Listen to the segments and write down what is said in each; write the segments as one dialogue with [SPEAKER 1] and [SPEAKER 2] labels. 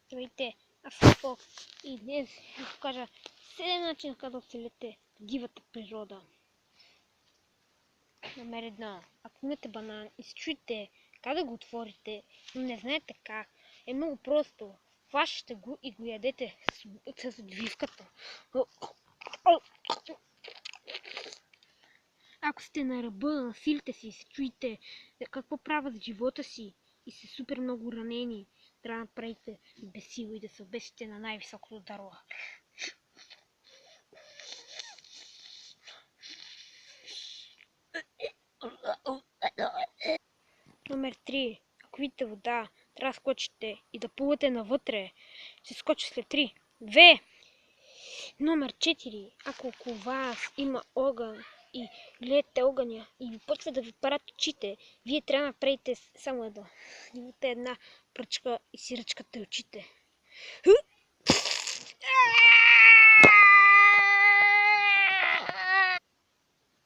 [SPEAKER 1] Здравейте, аз съм Фокс и днес ще ви покажа 7 начина как да оцелите в дивата природа. Номер 1. Ако имате банан и се чуете как да го отворите, но не знаете как, е много просто. Хващате го и го ядете с отвивката. Ако сте на ръба на силите си и се чуете какво правят с живота си и сте супер много ранени, трябва да направите без сила и да се обесите на най-високото дърво. Номер 3. Ако видите вода, трябва да скочите и да плувате навътре. Ще скочи след 3, 2. Номер 4. Ако около вас има огън и гледате огъня и ви почва да ви парат очите, вие трябва да направите само едно. Имате една пръчка и си ръчкате очите.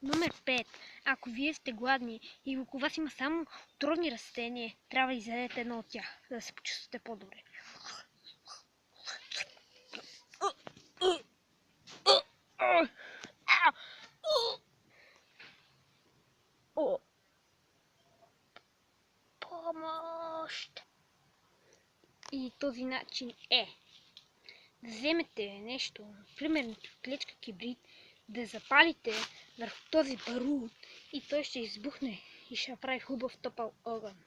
[SPEAKER 1] Номер 5. Ако вие сте гладни и около вас има само отровни растения, трябва да изядете едно от тях, за да се почувствате по-добре. Помощ! И този начин е да вземете нещо, примерно клечка кибрид, да запалите върху този барут и той ще избухне и ще направи хубав топъл огън.